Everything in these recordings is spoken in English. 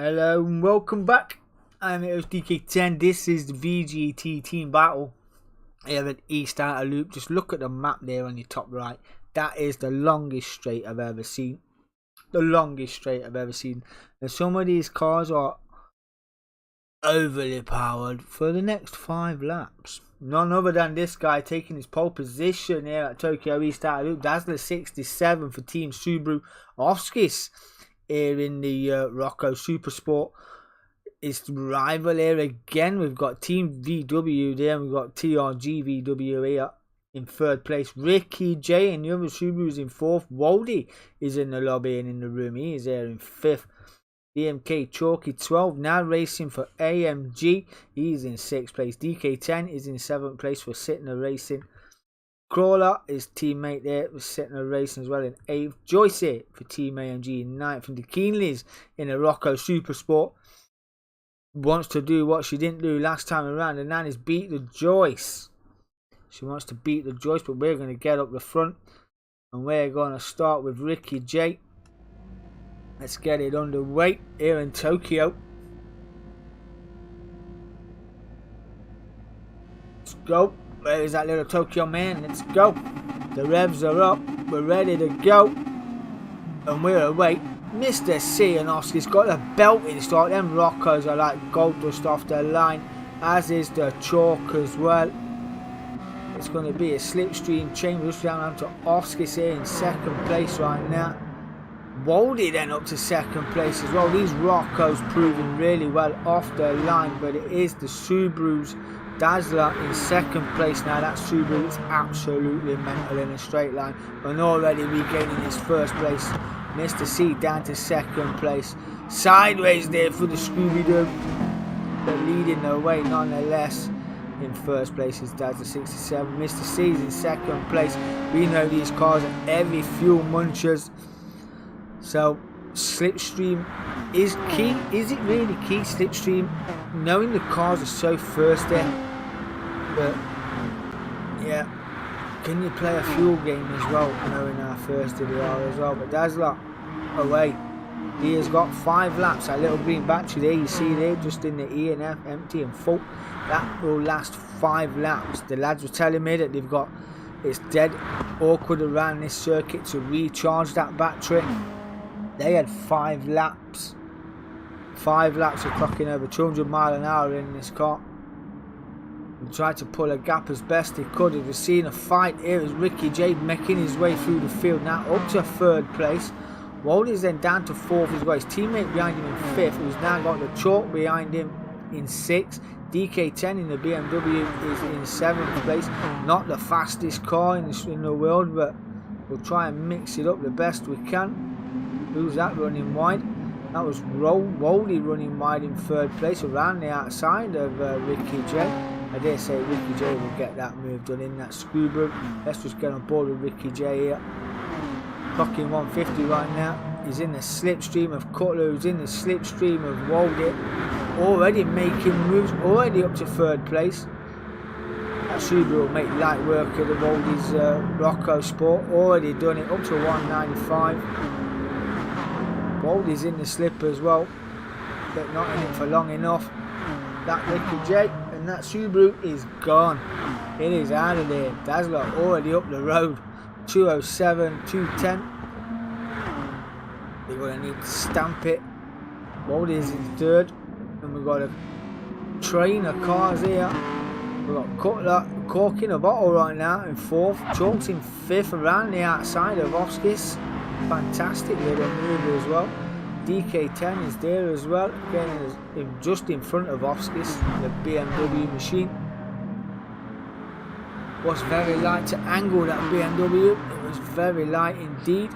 Hello and welcome back. I'm DK10. This is the VGT team battle here at East Outer Loop. Just look at the map there on your top right. That is the longest straight I've ever seen. The longest straight I've ever seen. And some of these cars are overly powered for the next 5 laps. None other than this guy taking his pole position here at Tokyo East Outer Loop. Dazzler 67 for Team Subaru. Offskis here in the Rocco Supersport. It's rival here again. We've got Team VW there, and we've got TRG VW here in 3rd place. Ricky J and the other Subarus in 4th. Waldy is in the lobby and in the room. He is there in 5th. DMK Chalky 12 now racing for AMG. He's in 6th place. DK10 is in 7th place for Sittner Racing. Crawler, his teammate there, was Sittner Racing as well in 8th. Joyce for Team AMG in 9th. And the Keenleys in the Rocco Supersport wants to do what she didn't do last time around, and that is beat the Joyce. She wants to beat the Joyce, but we're going to get up the front, and we're going to start with Ricky J. Let's get it underway here in Tokyo. Let's go. Where is that little Tokyo man? Let's go. The revs are up. We're ready to go. And we're away. Mr. C and Oscar's got a belting start. Them Roccos are like gold dust off their line, as is the Chalk as well. It's going to be a slipstream change. We're just down to Oscar's here in 2nd place right now. Waldy then up to 2nd place as well. These Roccos proving really well off their line, but it is the Subarus. Dazzler in 2nd place now. That Subaru is absolutely mental in a straight line, and already regaining his 1st place. Mr. C down to 2nd place. Sideways there for the Scooby-Doo. They're leading the way nonetheless. In 1st place is Dazzler 67. Mr. C is in 2nd place. We know these cars are heavy fuel munchers. So slipstream is key. Is it really key, slipstream? Knowing the cars are so thirsty. But yeah, can you play a fuel game as well, knowing how thirsty they are as well? But Dazzler away. He has got 5 laps. That little green battery there, you see there, just in the E and F, empty and full. That will last 5 laps. The lads were telling me that they've got, it's dead awkward around this circuit to recharge that battery. They had 5 laps. 5 laps of clocking over 200 miles an hour in this car. And tried to pull a gap as best he could. We've seen a fight here as Ricky J making his way through the field now up to 3rd place. Waldy's then down to 4th as well. His teammate behind him in 5th, who's now got the Chalk behind him in 6th. DK10 in the BMW is in 7th place. Not the fastest car in the world, but we'll try and mix it up the best we can. Who's that running wide? That was Waldy running wide in 3rd place, around the outside of Ricky J. I dare say Ricky J will get that move done in that Scooby. Let's just get on board with Ricky J here. Clocking 150 right now. He's in the slipstream of Cutler, who's in the slipstream of Waldy. Already making moves, already up to 3rd place. That Subaru will make light work of the Waldy's Rocco Sport. Already done it up to 195. Waldy's in the slip as well, but not in it for long enough. That Ricky J and that Subaru is gone. It is out of there. Dazzler already up the road. 207, 210. They're going to need to stamp it. Waldy's in 3rd. And we've got a train of cars here. We've got Cutler corking a bottle right now in 4th. Chalk's in 5th around the outside of Oskis. Fantastic little move as well. DK10 is there as well, again just in front of Oskis, the BMW machine. Was very light to angle, that BMW. It was very light indeed,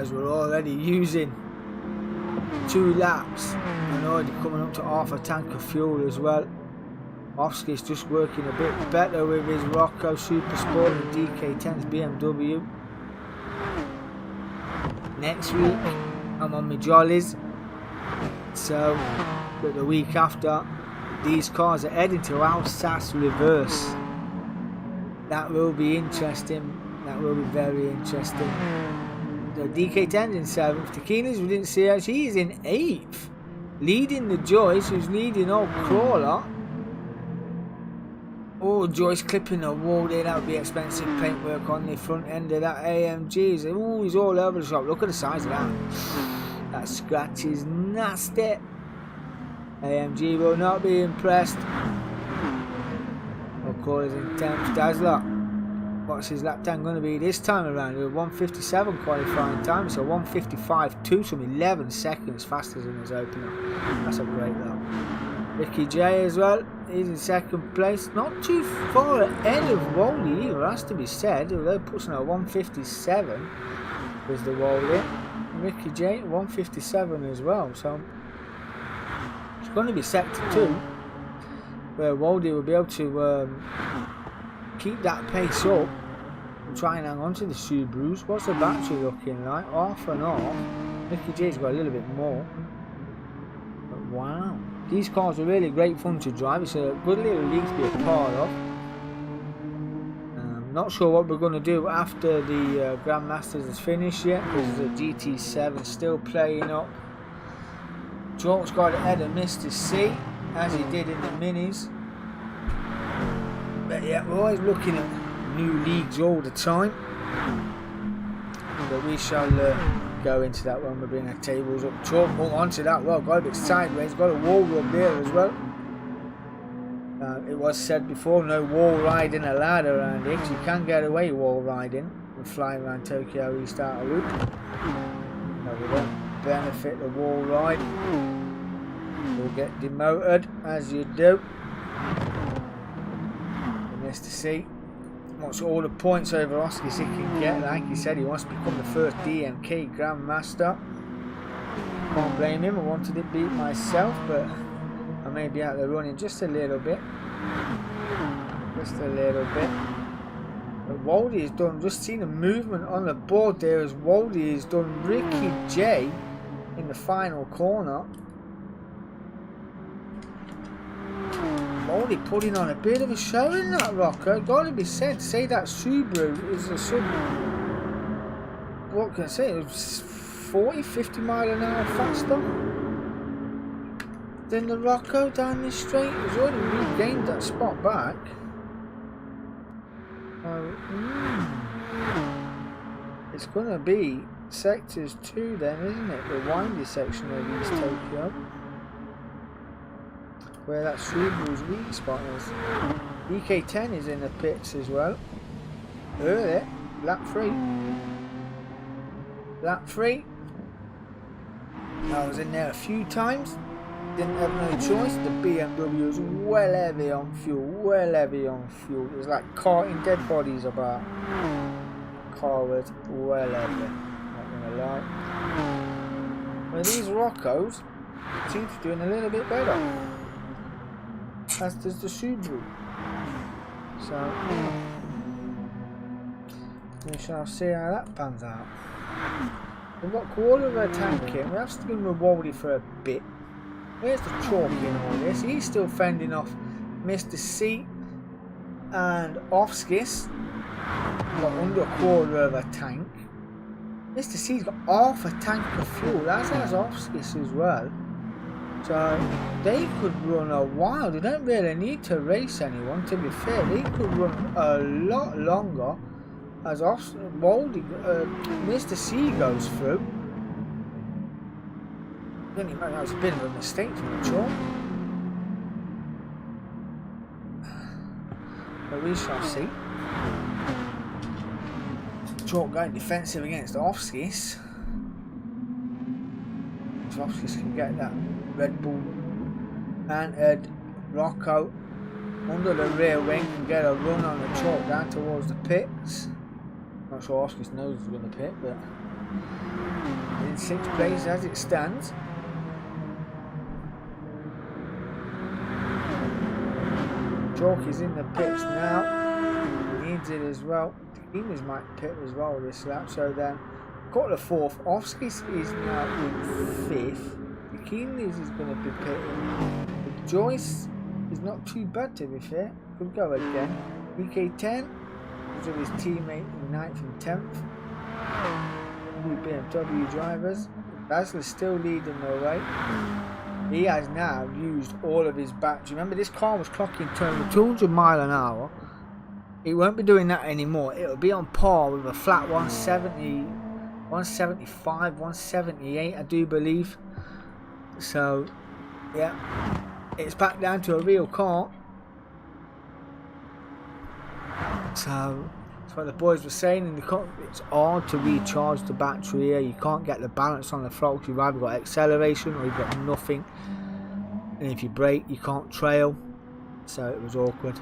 as we're already using 2 laps and already coming up to half a tank of fuel as well. Oskis just working a bit better with his Rocco Supersport and DK10's BMW. Next week I'm on my jollies, so but the week after these cars are heading to Alsace reverse. That will be interesting. That will be very interesting. The DK10's in 7th. Tequila's, we didn't see her. She is in 8th. Leading the Joyce, who's leading old Crawler. Oh, Joyce clipping the wall there. That would be expensive paintwork on the front end of that AMG. Oh, he's all over the shop. Look at the size of that. That scratch is nasty. AMG will not be impressed. Of course, in 10th. Dazzler. What's his lap time going to be this time around? With 1:57 qualifying time, so 1:55.2, some 11 seconds faster than his opener. That's a great lap. Ricky J as well, he's in 2nd place. Not too far ahead of Wally either, has to be said. Although pushing at 1:57 was the Wally. Ricky J 1:57 as well, so it's going to be sector 2, where Wally will be able to keep that pace up and try and hang on to the Subarus. What's the battery looking like? Off and off. Mickey J's got a little bit more. But wow. These cars are really great fun to drive. It's a good little league to be a part of. Not sure what we're going to do after the Grandmasters is finished yet, because the GT7 still playing up. Chalk's got ahead of Mr. C, as he did in the minis. But yeah, we're always looking at new leagues all the time. But we shall go into that when we bring our tables up. Chalk, hold on to that well, got a bit sideways, got a wall rub there as well. It was said before, no wall riding allowed around here, because you can get away wall riding and flying around Tokyo East Outer Loop. No, we don't benefit the wall ride. We'll get demoted, as you do. Mr. C wants all the points over Oscars he can get. Like he said, he wants to become the first DMK-Grand Master. Can't blame him. I wanted to beat myself, but I may be out there running just a little bit. Just a little bit. But Waldy has done, just seen a movement on the board there as Waldy has done Ricky J in the final corner. Waldy putting on a bit of a show in that Rocco. Gotta be said, say that Subaru is a sub. What can I say? It was 40-50 mile an hour faster than the Rocco down this straight. He's already regained that spot back. It's gonna be sectors 2 then, isn't it? The windy section of East Tokyo, where that Subaru's weak spot is. DK10 is in the pits as well. Early, lap 3. Lap 3. I was in there a few times. Didn't have no choice. The BMW was well heavy on fuel. Well heavy on fuel. It was like carting dead bodies about. Car was well heavy. Not gonna lie. Well, these Roccos seem to be doing a little bit better, as does the Subaru. So we shall see how that pans out. We've got quarter of a tank in. We have to been with Waldy for a bit. Where's the chalk in all this? He's still fending off Mr. C and Offskis. Got under a quarter of a tank. Mr. C's got half a tank of fuel, as has Offskis as well. So they could run a while. They don't really need to race anyone, to be fair. They could run a lot longer as Mr. C goes through. That was a bit of a mistake from the chalk. But we shall see. Chalk going defensive against Offskis. So Offskis can get that Red Bull and Rocco under the rear wing and get a run on the chalk down towards the pits. Not sure Offskis knows he's going to pit, but in 6th place as it stands. Chalk is in the pits now. He needs it as well. The Keeners might pit as well this lap. So then, got the 4th. Offskis is now in 5th. The Keeners is going to be pitting. The Joyce is not too bad, to be fair. Could go again. DK10 is with his teammate in 9th and 10th. two BMW drivers. Dazzler's still leading the way. He has now used all of his battery. Remember, this car was clocking 200 miles an hour. It won't be doing that anymore. It'll be on par with a flat 170, 175, 178, I do believe. So, yeah, it's back down to a real car. So, that's what the boys were saying in the car. It's hard to recharge the battery here. You can't get the balance on the throttle. You've either got acceleration or you've got nothing. And if you brake, you can't trail. So it was awkward.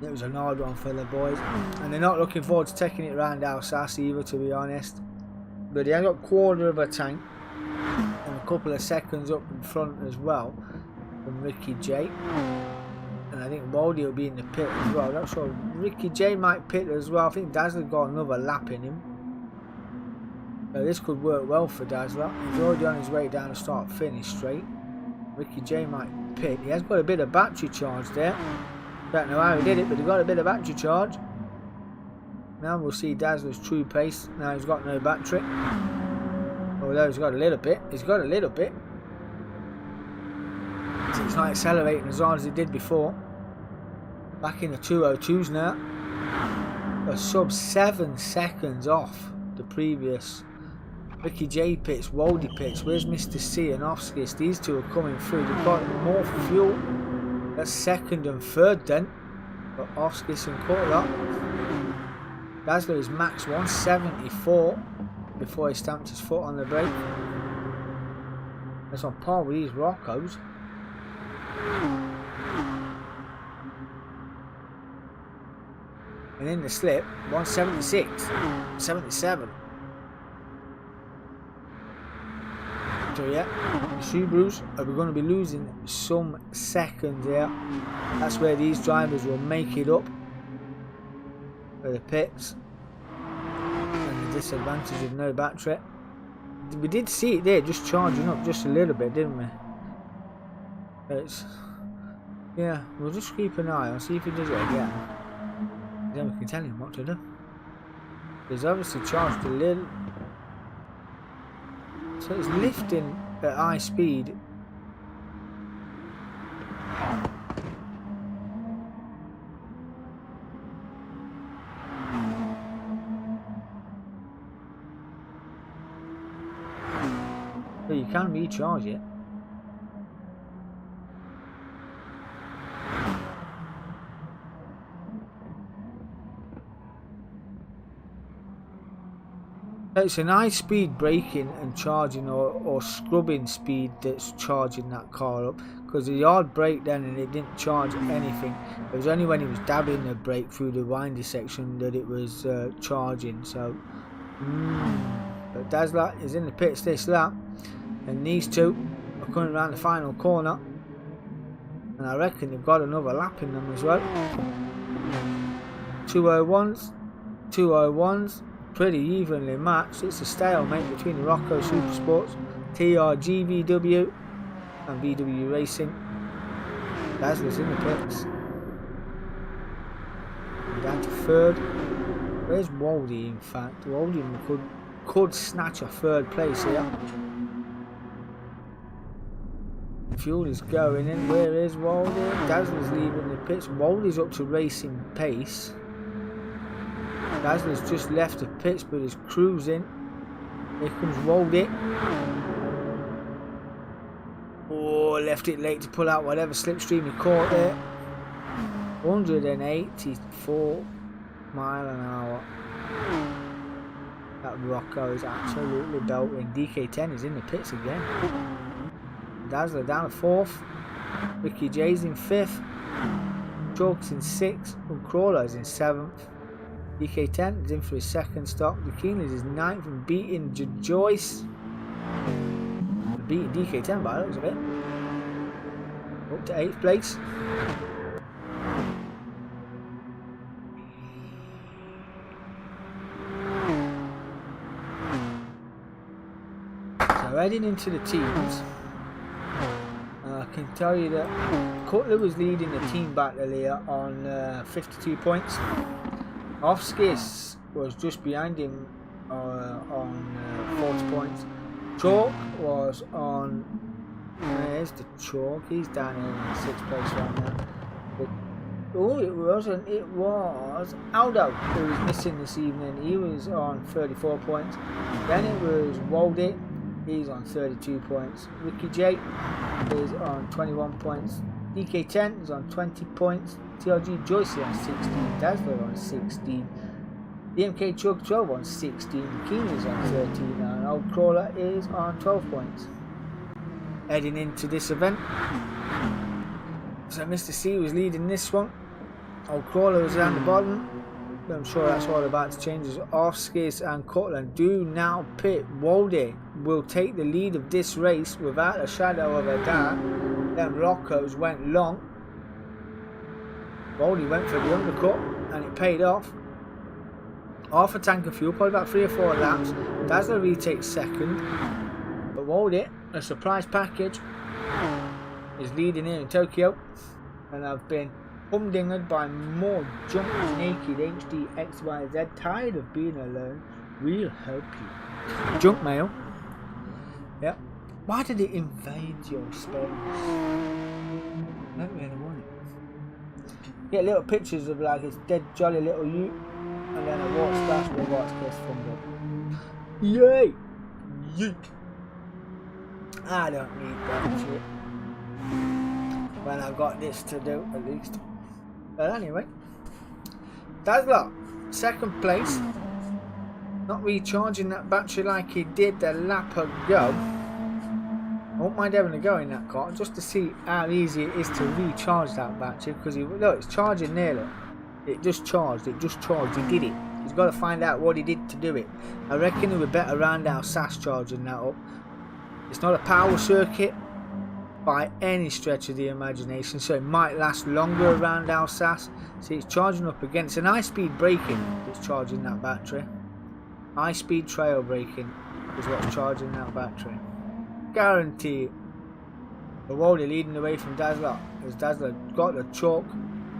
It was an hard one for the boys. And they're not looking forward to taking it around Alsace either, to be honest. But he has got a quarter of a tank. And a couple of seconds up in front as well from Ricky J. And I think Baldy will be in the pit as well. That's sure. Ricky J might pit as well. I think Dazzler got another lap in him. So this could work well for Dazzler. He's already on his way down to start finish straight. Ricky J might pit. He has got a bit of battery charge there. Don't know how he did it, but he got a bit of battery charge. Now we'll see Dazzler's true pace. Now he's got no battery. Although he's got a little bit. He's got a little bit. So it's not accelerating as hard as it did before. Back in the 202s now. A sub 7 seconds off the previous. Ricky J pits, Waldy pits. Where's Mr. C and Offskis? These two are coming through. They've got more fuel. That's second and third then. Got Offskis and Corlott. Dazzler is max 174 before he stamped his foot on the brake. That's on par with these Roccos. And in the slip, 176, 77. So yeah, the Subarus are going to be losing some seconds here. That's where these drivers will make it up for the pits. And the disadvantage of no battery. We did see it there, just charging up just a little bit, didn't we? It's, yeah, we'll just keep an eye on, see if he does it again. Then we can tell him what to do. He's obviously charged a little. So it's lifting at high speed. So you can recharge it. It's an high speed braking and charging or scrubbing speed that's charging that car up, because the hard brake then and it didn't charge anything. It was only when he was dabbing the brake through the windy section that it was charging. So but Dazzler is in the pits this lap, and these two are coming around the final corner, and I reckon they've got another lap in them as well. 201s, 201s. Pretty evenly matched. It's a stalemate between the Rocco Supersports, TRG VW and VW Racing. Dazzler's in the pits. Down to third. Where's Waldy in fact? Waldy could snatch a third place here. Fuel is going in. Where is Waldy? Dazzler's leaving the pits. Waldy's up to racing pace. Dazzler's just left the pits but is cruising. Here comes Waldy. Oh, left it late to pull out whatever slipstream he caught there. 184 mile an hour. That Rocco is absolutely belting. DK10 is in the pits again. Dazzler down to 4th. Ricky J's in 5th. Chalk's in 6th. And Crawler's in 7th. DK10 is in for his second stop. The Keenley's is 9th and beating Joyce. Beating DK10 by the looks of it. Up to 8th place. So heading into the teams, I can tell you that Cutler was leading the team battle here on 52 points. Offskis was just behind him on 40 points. Chalk was on, there's the Chalk, he's down in 6th place right now. But, oh, it wasn't, it was Aldo who was missing this evening. He was on 34 points. Then it was Waldy, he's on 32 points. Ricky J is on 21 points. DK10 is on 20 points. TRG Joyce on 16. Dazzler on 16. DMK Chug 12 on 16. Keen is on 13. And Old Crawler is on 12 points. Heading into this event. So Mr. C was leading this one. Old Crawler was down the bottom. But I'm sure that's all about to change. Offskis and Cortland do now pit. Waldy will take the lead of this race without a shadow of a doubt. Then Rocco's went long. Waldy went for the undercut and it paid off. Half a tank of fuel, probably about 3 or 4 laps. Dazzler retakes second. But Waldy, a surprise package, is leading here in Tokyo. And I've been humdingered by more junk naked HD XYZ. Tired of being alone. We'll help you. Junk mail. Yep. Why did it invade your space? I don't really want it. Get little pictures of like it's dead jolly little you, and then a water splash with a water case from them. Yay! Yeet! I don't need that shit. When I've got this to do at least. But anyway, Dazzler, 2nd place. Not recharging that battery like he did the lap ago. I won't mind having a go in that car just to see how easy it is to recharge that battery, because look, it's charging nearly. It just charged, he did it. He's got to find out what he did to do it. I reckon he would better round out SAS charging that up. It's not a power circuit by any stretch of the imagination, so it might last longer around our SAS. See, it's charging up against an high speed braking that's charging that battery. High speed trail braking is what's charging that battery. Guarantee it. But Waldy leading away from Dazzler as Dazzler got the chalk,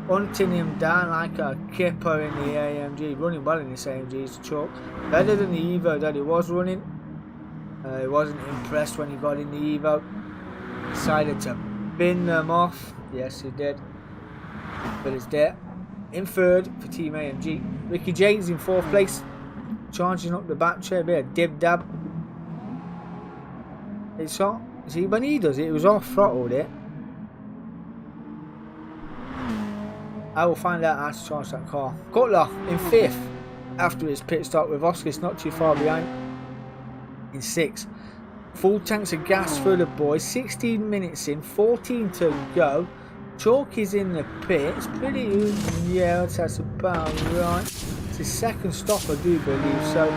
hunting him down like a kipper in the AMG. Running well in this AMG is the chalk. Better than the Evo that he was running. He wasn't impressed when he got in the Evo. Decided to bin them off. Yes, he did. But it's there. In 3rd for Team AMG. Ricky J's in 4th place. Charging up the battery. A bit of dib dab. It's hot. See, when he does it, it was off throttled it. I will find out how to charge that car. Cutler in 5th after his pit stop with Oscars not too far behind. In 6th. Full tanks of gas for the boys. 16 minutes in, 14 to go. Chalk is in the pits. Pretty, yeah, that's about right. It's his 2nd stop, I do believe. So,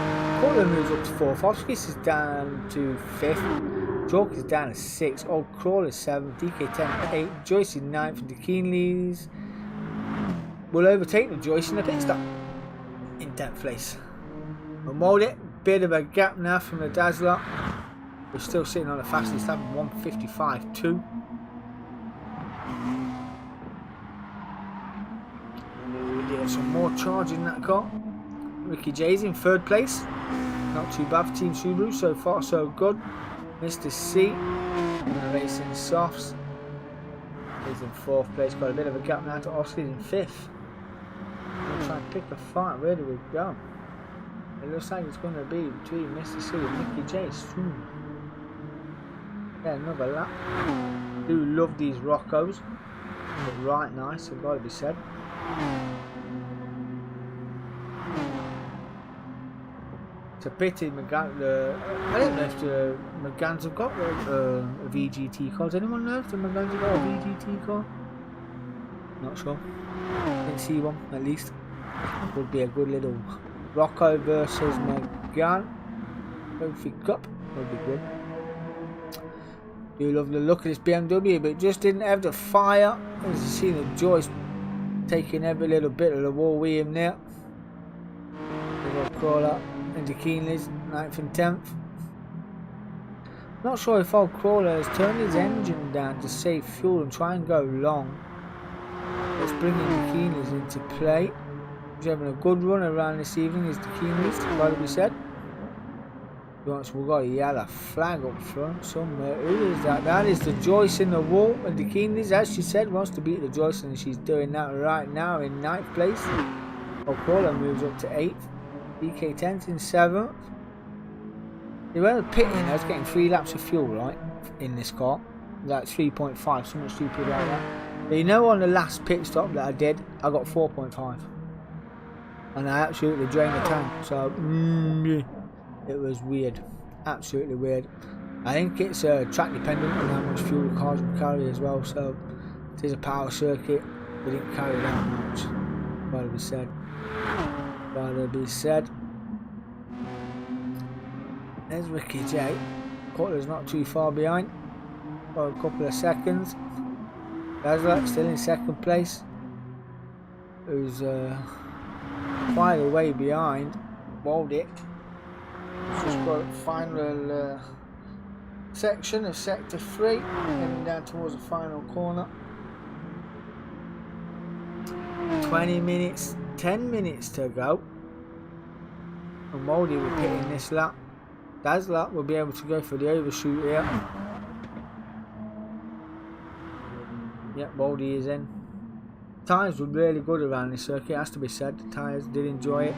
Cutler moves up to 4th. Oscars is down to 5th. Chalk is down to 6th. Old Crawler 7th. DK10 8th. Joyce is 9th. And the Keenleys will overtake the Joyce in the pit stop in 10th place. We'll mould it. Bit of a gap now from the Dazzler. We're still sitting on the fastest lap, 1:55.2. We did some more charging in that car. Ricky J's in 3rd place. Not too bad for Team Subaru. So far, so good. Mr. C in the racing softs. He's in 4th place. Got a bit of a gap now to Oscar in 5th. We'll try and pick a fight. Where do we go? It looks like it's going to be between Mr. C and Ricky J soon. Yeah, another lap. Do love these Roccos. They're right nice, they've got to be said. It's a pity McGann. I don't know if the McGanns have got a VGT car. Does anyone know if the McGanns have got a VGT car? Not sure. Didn't see one, at least. Would be a good little Rocco versus McGann Trophy Cup. Would be good. Do love the look of this BMW, but it just didn't have the fire. As you see, the Joyce taking every little bit of the wall with him there. Little Crawler into Keenleys, 9th and 10th. Not sure if old Crawler has turned his engine down to save fuel and try and go long. Let's bring in the Keenleys into play. He's having a good run around this evening, is the Keenleys, got to be said. We've got a yellow flag up front somewhere. Who is that? That is the Joyce in the wall. And the Keenleys, as she said, wants to beat the Joyce, and she's doing that right now in 9th place. O'Crawler moves up to 8th. DK10's in 7th. They were pitting, I was getting 3 laps of fuel, right, in this car. Like 3.5, something stupid like that. But you know, on the last pit stop that I did, I got 4.5. And I absolutely drained the tank. So, it was weird. Absolutely weird. I think it's track dependent on how much fuel the cars will carry as well. So, it is a power circuit. They didn't carry that much. Gotta be said. Gotta be said. There's Ricky J. Cutler's not too far behind. For a couple of seconds. Dazzler still in 2nd place. Who's quite a way behind. Walled it. Just got a final section of sector 3. Heading down towards the final corner. 20 minutes, 10 minutes to go. And Moldy will pit in this lap. Dazzler will be able to go for the overshoot here. Yep, Moldy is in. Tyres were really good around this circuit, has to be said. The tyres did enjoy it.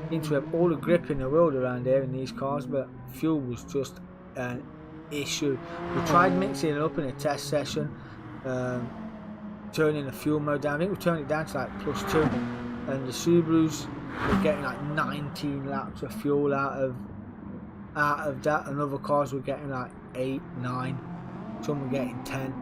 Seem to have all the grip in the world around here in these cars, but fuel was just an issue. We tried mixing it up in a test session, turning the fuel mode down. I think we turned it down to like +2, and the Subarus were getting like 19 laps of fuel out of that, and other cars were getting like 8, 9, some were getting 10.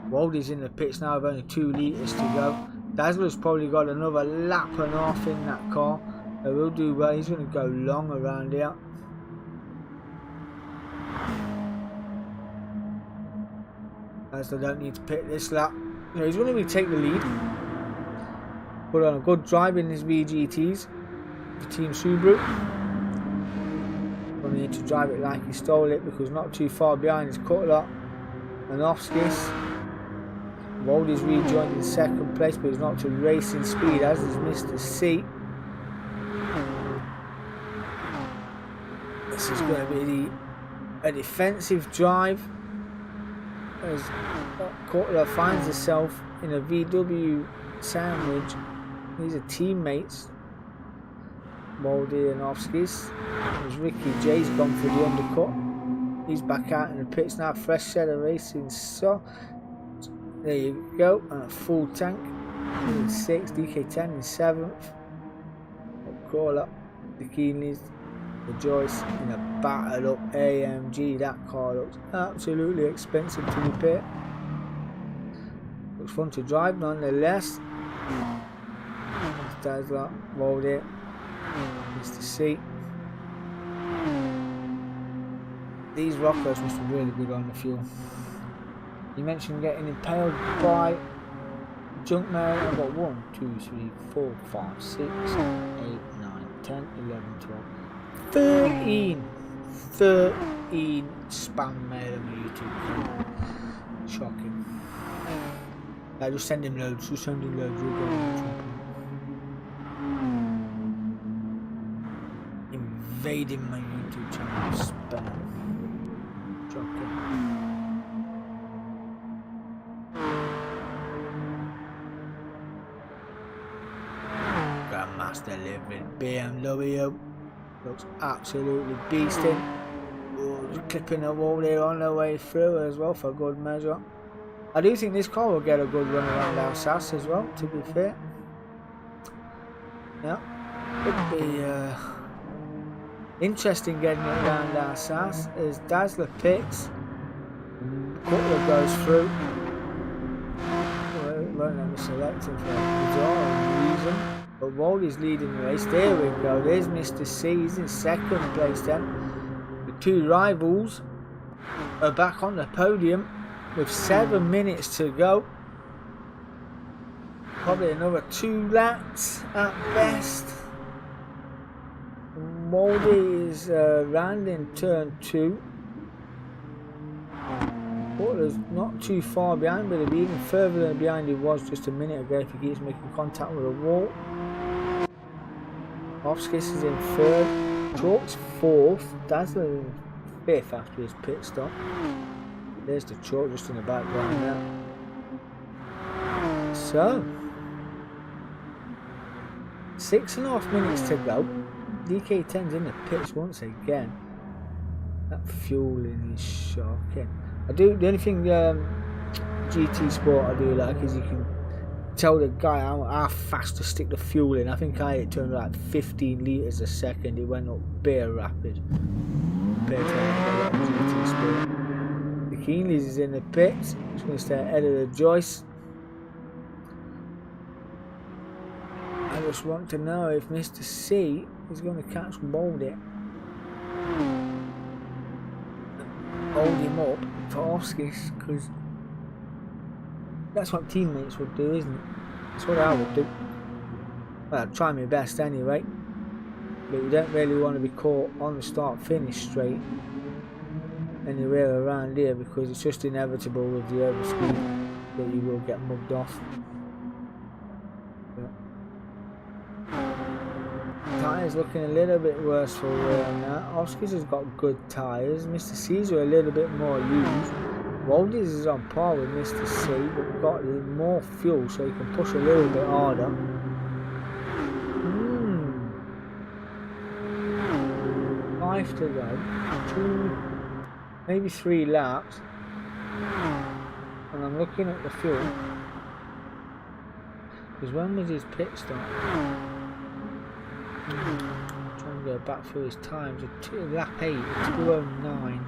Waldy's in the pits now with only 2 litres to go. Dazzler's probably got another lap and a half in that car. He will do well. He's going to go long around here. Dazzler don't need to pit this lap. You know, he's going to take the lead. Put on a good drive in his VGTs for Team Subaru. Going to need to drive it like he stole it, because not too far behind is Cutler and Offskis. Waldy's rejoined in 2nd place, but he's not to racing speed, as is Mr. C. This is going to be a defensive drive, as Cutler finds himself in a VW sandwich. These are teammates, Waldy and Offskis. As Ricky J's gone for the undercut. He's back out in the pits now, fresh set of racing. So there you go, and a full tank in 6th, DK10 in 7th. Crawl up the Keenleys, the Joyce in a battered up AMG. That car looks absolutely expensive to repair. Looks fun to drive nonetheless. Dazzler, rolled it, Mr. C. These rockers must be really good on the fuel. You mentioned getting impaled by junk mail. I've got 1, 2, 3, 4, 5, 6, 7, 8, 9, 10, 11, 12, 13 spam mail on my YouTube channel. Shocking. Just send him loads, we'll go on invading my YouTube channel. Spam. Shocking. Grandmaster living BMW. Looks absolutely beasting. Oh, just clipping the wall there on the way through as well for good measure. I do think this car will get a good run around Alsace as well, to be fair. Yeah, could be interesting getting it around Alsace as Dazzler picks. Cutler goes through. Well, it won't let me select him for a bizarre reason. But Waldy's leading the race. There we go. There's Mr. C. He's in 2nd place then. The 2 rivals are back on the podium with 7 minutes to go. Probably another 2 laps at best. Waldy is round in turn 2. Cutler's not too far behind, but he'll be even further than behind he was just a minute ago if he keeps making contact with a wall. Offskis is in third. Chalk's fourth. Dazzler in fifth after his pit stop. There's the Chalk just in the background there. So, 6.5 minutes to go. DK10's in the pits once again. That fueling is shocking. The only thing GT Sport I do like is you can tell the guy how fast to stick the fuel in. I think I hit turned like 15 litres a second. It went up bare rapid. Compared to GT Sport. The Keenleys is in the pits. He's going to stay ahead of the Joyce. I just want to know if Mr. C is going to catch Baldy. Hold him up for Offskis, because that's what teammates would do, isn't it? That's what I would do. Well, I'd try my best anyway. But you don't really want to be caught on the start finish straight anywhere around here, because it's just inevitable with the overspeed that you will get mugged off. Tyres looking a little bit worse for wear now. Offskis has got good tyres. Mr. C's are a little bit more used. Waldy's is on par with Mr. C, but we've got more fuel so he can push a little bit harder. 5 to go. 2, maybe 3 laps. And I'm looking at the fuel. Because when was his pit stop? Trying to go back through his times. Lap 8, 2:09.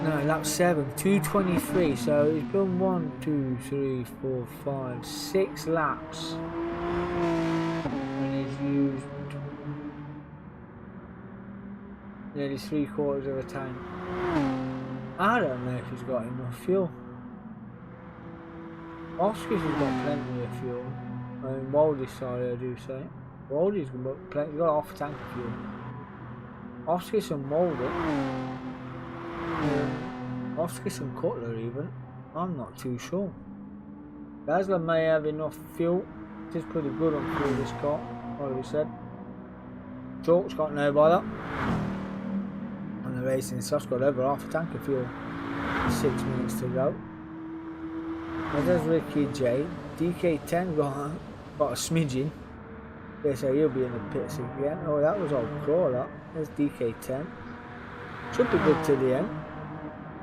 No, lap 7, 2:23. So he's done 1, 2, 3, 4, 5, 6 laps. And he's used nearly 3/4 of a tank. I don't know if he's got enough fuel. Offskis has got plenty of fuel. I mean, Waldy's sorry, I do say. Waldy's got plenty, he's got half a tank of fuel. Offskis and Waldy. Offskis and Cutler even. I'm not too sure. Dazzler may have enough fuel. It is pretty good on fuel, this car, like we said. Chalk's got no bother. And the racing stuff's got over half a tank of fuel. 6 minutes to go. There's Ricky J. DK10 got a smidgen. They say he'll be in the pits again. Oh, that was old Craw, that. There's DK10. Should be good to the end.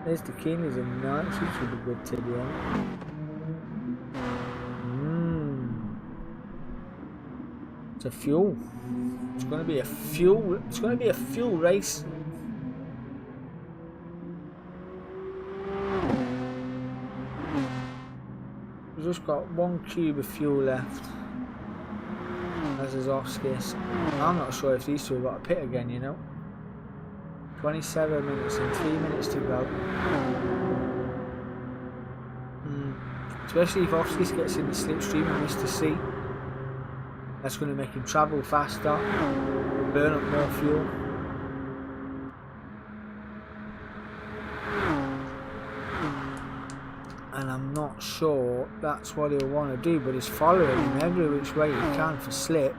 There's the Keenleys in 9. Should be good to the end. It's a fuel. It's going to be a fuel. It's going to be a fuel race. We've just got 1 cube of fuel left. As is Offskis. I'm not sure if these two have got a pit again, you know. 27 minutes and 3 minutes to go. Especially if Offskis gets in the slipstream and Mr. C. That's going to make him travel faster, burn up more fuel. And I'm not sure that's what he'll want to do, but he's following him every which way he can for slip.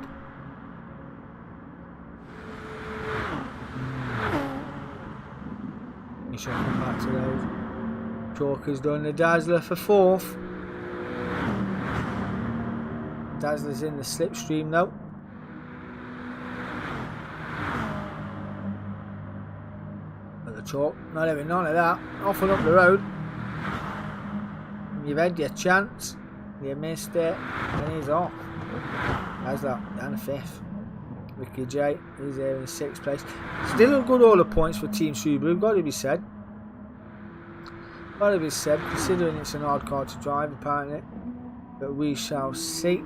He should come back to those. Chalker's done the Dazzler for 4th. Dazzler's in the slipstream though. But the Chalk, not having none of that. Off and up the road. You've had your chance, you missed it, and he's off. Dazzler down to 5th. Ricky J, he's there in 6th place. Still a good order points for Team Subaru, got to be said. Got to be said, considering it's an hard car to drive apparently. But we shall see.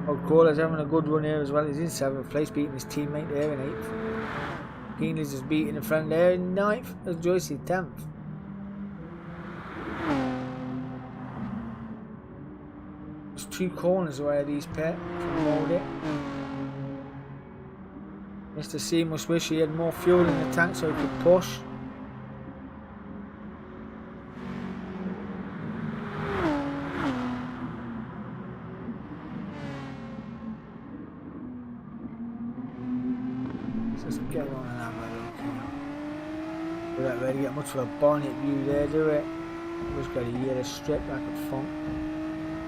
Old Crawler's having a good run here as well. He's in 7th place, beating his teammate there in 8th. Keenleys is beating a friend there in 9th, as Joyce is 10th. There's 2 corners where these pit can hold it. Mr. C must wish he had more fuel in the tank so he could push. Let's get on and have a look here. We don't really get much of a bonnet view there, do it? We've just got a yellow strip like a font.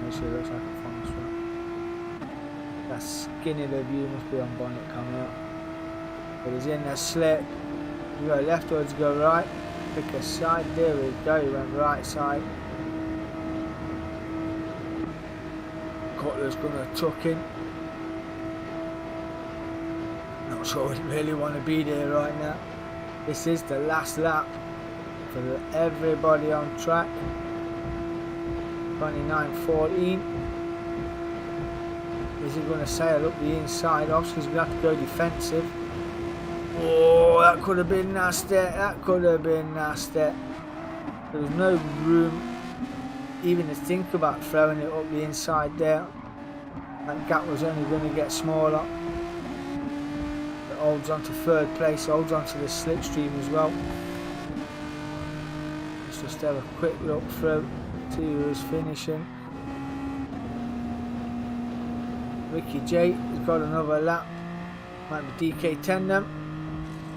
Actually, it looks like a font strip. That skinny of the view must be on bonnet coming up. But he's in the slip. You go left or to go right. Pick a side. There we go. He went right side. Cutler's going to tuck in. Not sure we really want to be there right now. This is the last lap for everybody on track. 29.14. Is he going to sail up the inside? Obviously, he's going to have to go defensive. Oh, that could have been nasty. That could have been nasty. There was no room even to think about throwing it up the inside there. That gap was only going to get smaller. It holds on to third place, holds on to the slipstream as well. Let's just have a quick look through, see who's finishing. Ricky J has got another lap. Might be DK10 then.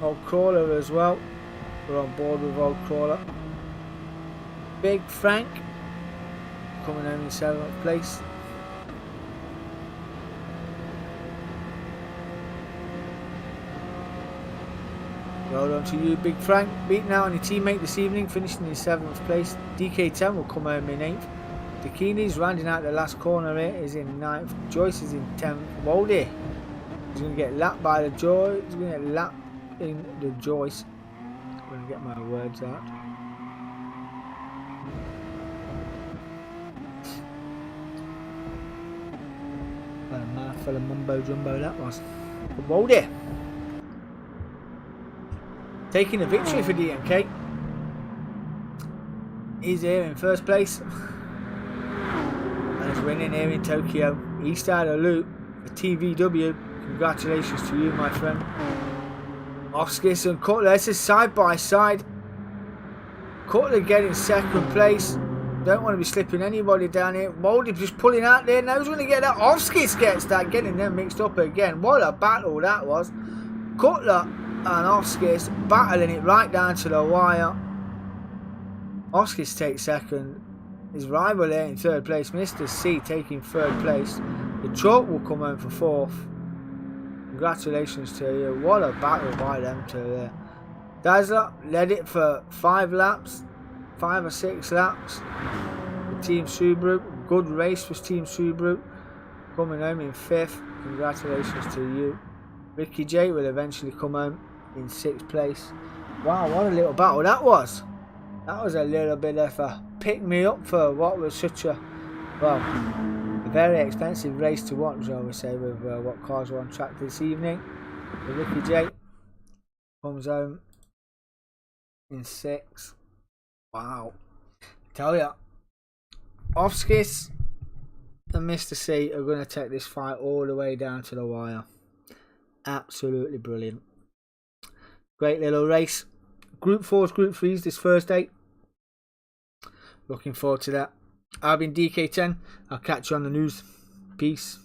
Old Crawler as well. We're on board with Old Crawler. Big Frank coming home in 7th place. Well done to you, Big Frank. Beating out on your teammate this evening, finishing in 7th place. DK10 will come home in 8th. Dakini's rounding out the last corner here, is in 9th. Joyce is in 10th. Waldy is going to get lapped by the Joyce. He's going to get lapped in the Joyce. I'm going to get my words out. What a mouthful of mumbo jumbo that was. But Waldy taking the victory for DMK. He's here in 1st place. And he's winning here in Tokyo. He started a loop for TVW. Congratulations to you, my friend. Oskis and Cutler. This is side by side. Cutler getting 2nd place. Don't want to be slipping anybody down here. Moldy just pulling out there. Now who's going to get that? Oskis gets that. Getting them mixed up again. What a battle that was. Cutler and Oskis battling it right down to the wire. Oskis takes 2nd. His rival there in 3rd place, Mr. C, taking 3rd place. The truck will come home for 4th. Congratulations to you. What a battle by them two there. Dazzler led it for 5 laps, 5 or 6 laps. The Team Subaru, good race for Team Subaru. Coming home in 5th. Congratulations to you. Ricky J will eventually come home in 6th place. Wow, what a little battle that was. That was a little bit of a pick me up for what was such a, well, a very expensive race to watch, I would say, with what cars were on track this evening. But Ricky J comes home in 6th. Wow. Tell ya, Oskis and Mr. C are going to take this fight all the way down to the wire. Absolutely brilliant. Great little race. Group 4s, Group 3s this Thursday. Looking forward to that. I've been DK10. I'll catch you on the news. Peace.